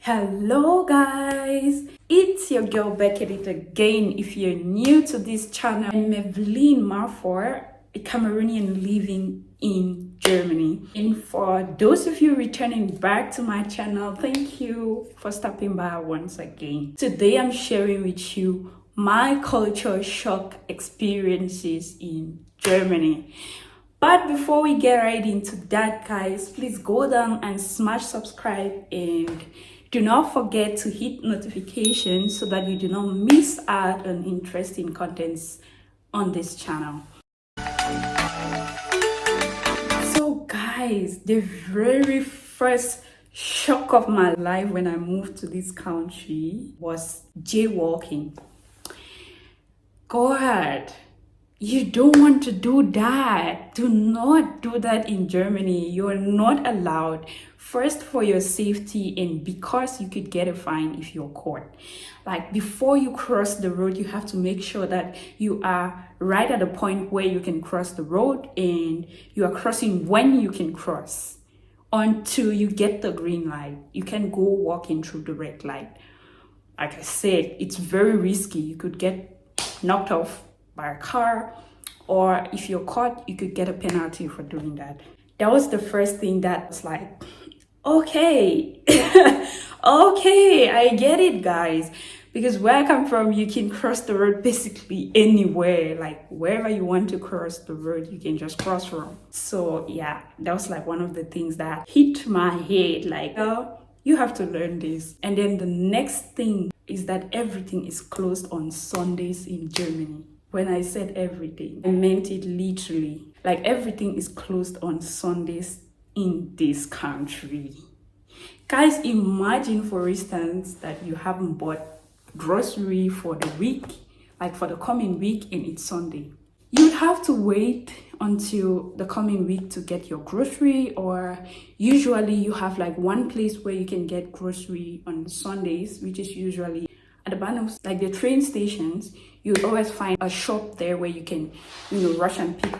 Hello guys, it's your girl back at it again. If you're new to this channel, I'm Meveline Mafor, a Cameroonian living in Germany. And for those of you returning back to my channel, thank you for stopping by once again. Today I'm sharing with you my culture shock experiences in Germany. But before we get right into that, guys, please go down and smash subscribe and do not forget to hit notifications so that you do not miss out on interesting contents on this channel. So guys, the very first shock of my life when I moved to this country was jaywalking. God, you don't want to do that. Do not do that in Germany. You're not allowed. First, for your safety and because you could get a fine if you're caught. Like, before you cross the road, you have to make sure that you are right at the point where you can cross the road and you are crossing when you can cross until you get the green light. You can go walking through the red light. Like I said, it's very risky. You could get knocked off by a car, or if you're caught, you could get a penalty for doing that. That was the first thing that was like, okay, okay, I get it, guys. Because where I come from, you can cross the road basically anywhere, like wherever you want to cross the road, you can just cross from. So yeah, that was like one of the things that hit my head, like, oh, you have to learn this. And then the next thing is that everything is closed on Sundays in Germany. When I said everything, I meant it literally. Like, everything is closed on Sundays in this country. Guys, imagine, for instance, that you haven't bought grocery for the week, like for the coming week, and it's Sunday. You'd have to wait until the coming week to get your grocery, or usually you have like one place where you can get grocery on Sundays, which is usually at the bahnhofs, like the train stations. You always find a shop there where you can, rush and pick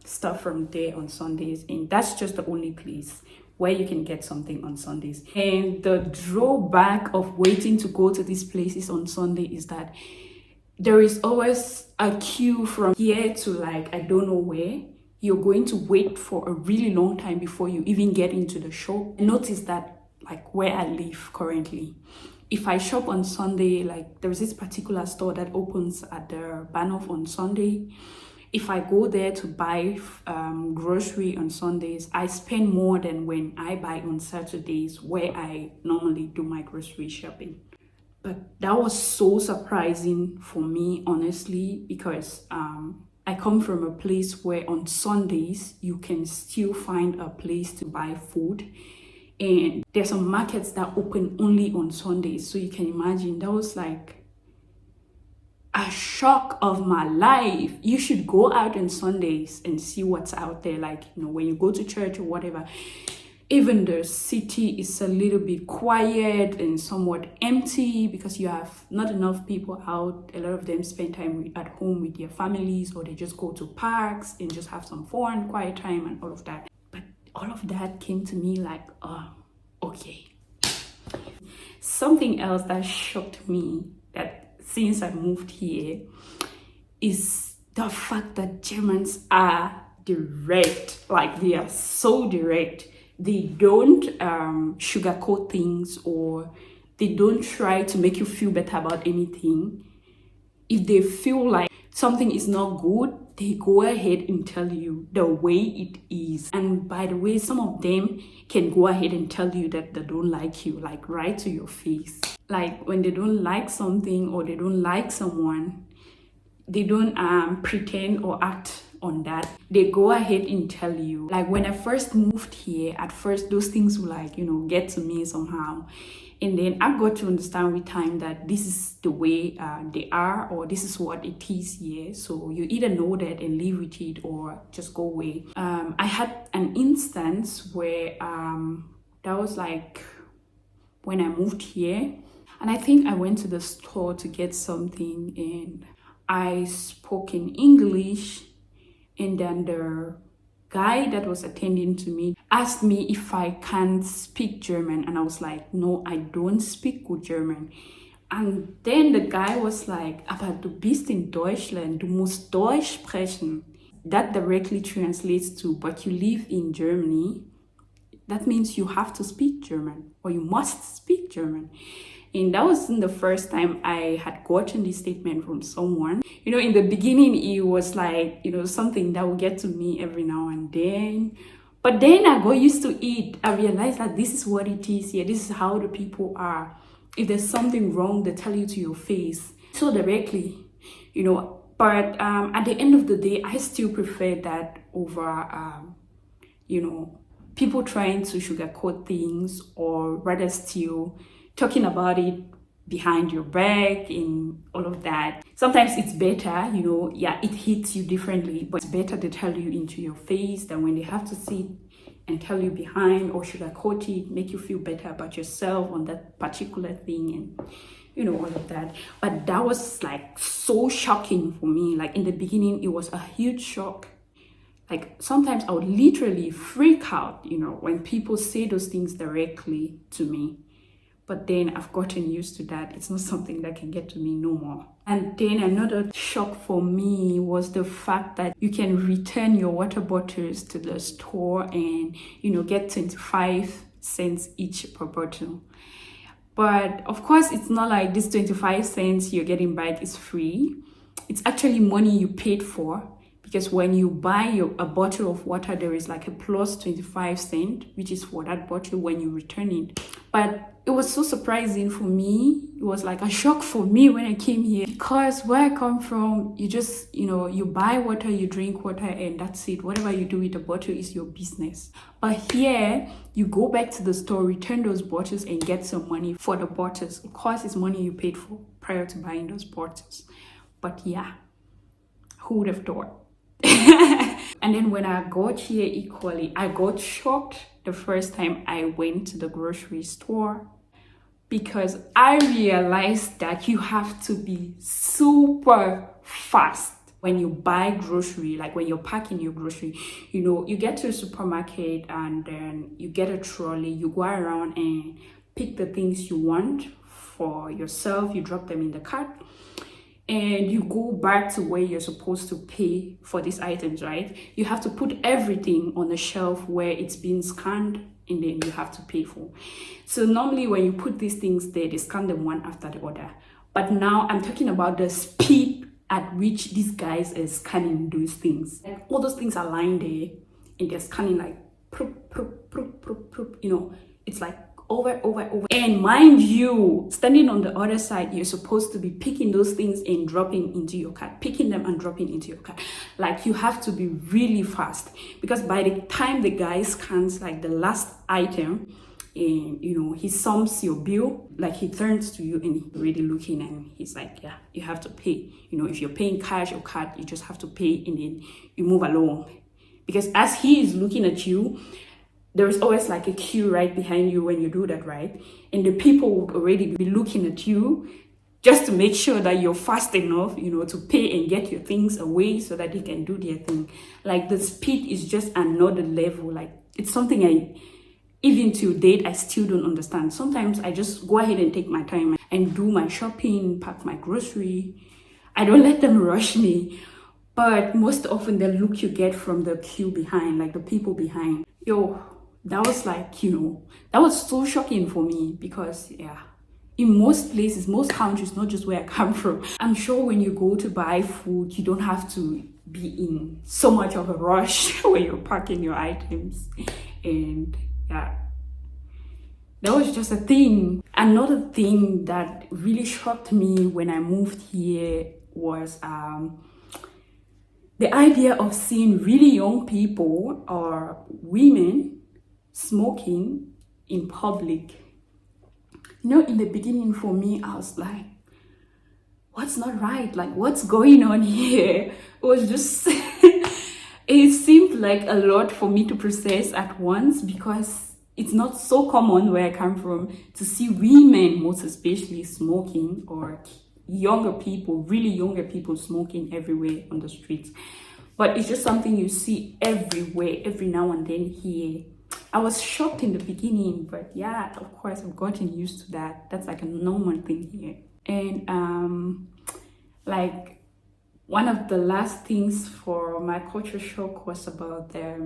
stuff from there on Sundays. And that's just the only place where you can get something on Sundays. And the drawback of waiting to go to these places on Sunday is that there is always a queue from here to like, I don't know where. You're going to wait for a really long time before you even get into the shop. Notice that, like, where I live currently, if I shop on Sunday, like there's this particular store that opens at the Bahnhof on Sunday. If I go there to buy grocery on Sundays, I spend more than when I buy on Saturdays, where I normally do my grocery shopping. But that was so surprising for me, honestly, because I come from a place where on Sundays you can still find a place to buy food. And there's some markets that open only on Sundays. So you can imagine, that was like a shock of my life. You should go out on Sundays and see what's out there. Like, when you go to church or whatever, even the city is a little bit quiet and somewhat empty because you have not enough people out. A lot of them spend time at home with their families, or they just go to parks and just have some fun, quiet time and all of that. All of that came to me like, oh, okay. Something else that shocked me, that since I moved here, is the fact that Germans are direct. Like, they are so direct. They don't sugarcoat things, or they don't try to make you feel better about anything. If they feel like something is not good, they go ahead and tell you the way it is. And by the way, some of them can go ahead and tell you that they don't like you, like right to your face. Like, when they don't like something or they don't like someone, they don't pretend or act on that. They go ahead and tell you. Like, when I first moved here, at first those things will like, get to me somehow. And then I got to understand with time that this is the way they are, or this is what it is here. So you either know that and live with it, or just go away. I had an instance where that was like when I moved here. And I think I went to the store to get something, and I spoke in English. And then the guy that was attending to me asked me if I can't speak German, and I was like, no, I don't speak good German. And then the guy was like, aber du bist in Deutschland, du musst Deutsch sprechen. That directly translates to, but you live in Germany. That means you have to speak German, or you must speak German. And that wasn't the first time I had gotten this statement from someone. You know, in the beginning, it was like, you know, something that would get to me every now and then. But then I got used to it. I realized that this is what it is here. This is how the people are. If there's something wrong, they tell you to your face so directly, you know. But at the end of the day, I still prefer that over, you know, people trying to sugarcoat things, or rather still talking about it behind your back and all of that. Sometimes it's better, you know, yeah, it hits you differently, but it's better to tell you into your face than when they have to sit and tell you behind or sugarcoat it, make you feel better about yourself on that particular thing, and you know, all of that. But that was like so shocking for me. Like in the beginning, it was a huge shock. Like sometimes I would literally freak out, you know, when people say those things directly to me. But then I've gotten used to that. It's not something that can get to me no more. And then another shock for me was the fact that you can return your water bottles to the store and, you know, get 25 cents each per bottle. But of course, it's not like this 25 cents you're getting back is free. It's actually money you paid for. Because when you buy a bottle of water, there is like a plus 25 cents, which is for that bottle when you return it. But it was so surprising for me. It was like a shock for me when I came here. Because where I come from, you just, you know, you buy water, you drink water, and that's it. Whatever you do with the bottle is your business. But here, you go back to the store, return those bottles, and get some money for the bottles. Of course, it's money you paid for prior to buying those bottles. But yeah, who would have thought? And then when I got here equally, I got shocked the first time I went to the grocery store, because I realized that you have to be super fast when you buy grocery. Like when you're packing your grocery, you know, you get to a supermarket and then you get a trolley, you go around and pick the things you want for yourself, you drop them in the cart, and you go back to where you're supposed to pay for these items, right? You have to put everything on the shelf where it's been scanned, and then you have to pay for. So normally when you put these things there, they scan them one after the other. But now I'm talking about the speed at which these guys are scanning those things. Like all those things are lying there, and they're scanning like, you know, it's like over. And mind you, standing on the other side, you're supposed to be picking those things and dropping into your cart, picking them and dropping into your cart. Like you have to be really fast, because by the time the guy scans like the last item, and you know, he sums your bill, like he turns to you and he's already looking and he's like, yeah, you have to pay. You know, if you're paying cash or card, you just have to pay, and then you move along. Because as he is looking at you, there is always like a queue right behind you when you do that, right? And the people would already be looking at you just to make sure that you're fast enough, you know, to pay and get your things away so that they can do their thing. Like the speed is just another level. Like it's something even to date, I still don't understand. Sometimes I just go ahead and take my time and do my shopping, pack my grocery. I don't let them rush me. But most often the look you get from the queue behind, like the people behind, yo, that was like, you know, that was so shocking for me, because yeah, in most places, most countries, not just where I come from, I'm sure when you go to buy food, you don't have to be in so much of a rush when you're packing your items. And yeah, that was just a thing. Another thing that really shocked me when I moved here was the idea of seeing really young people or women smoking in public. You know, in the beginning for me, I was like, what's not right? Like, what's going on here? It was just, it seemed like a lot for me to process at once, because it's not so common where I come from to see women, most especially, smoking, or younger people, really younger people smoking everywhere on the streets. but it's just something you see everywhere, every now and then here. I was shocked in the beginning, but yeah, of course I've gotten used to that. That's like a normal thing here. And like one of the last things for my culture shock was about the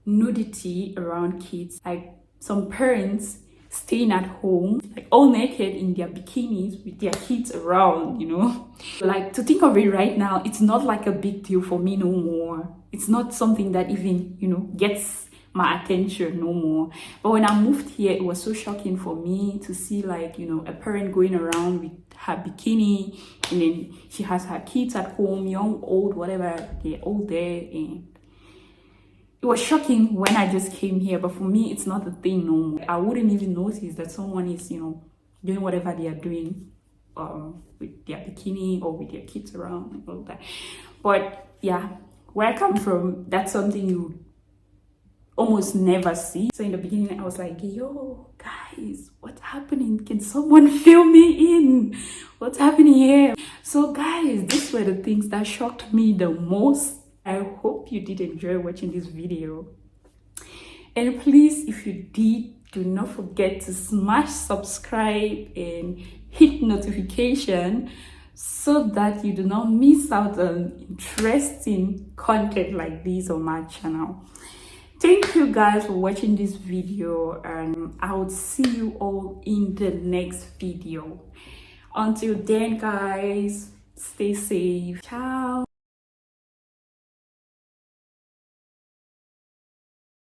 nudity around kids. Like some parents staying at home, like all naked in their bikinis with their kids around, you know. Like, to think of it right now, it's not like a big deal for me no more. It's not something that even, you know, gets my attention no more. But when I moved here, it was so shocking for me to see, like, you know, a parent going around with her bikini, and then she has her kids at home, young, old, whatever, they're all there. And it was shocking when I just came here, but for me, it's not a thing no more. I wouldn't even notice that someone is, you know, doing whatever they are doing with their bikini or with their kids around and all that. But yeah, where I come from, that's something you almost never see. So in the beginning, I was like, yo, guys, what's happening? Can someone fill me in? What's happening here? So guys, these were the things that shocked me the most. I hope you did enjoy watching this video. And please, if you did, do not forget to smash subscribe and hit notification so that you do not miss out on interesting content like this on my channel. Thank you guys for watching this video, and I will see you all in the next video. Until then, guys, stay safe. Ciao.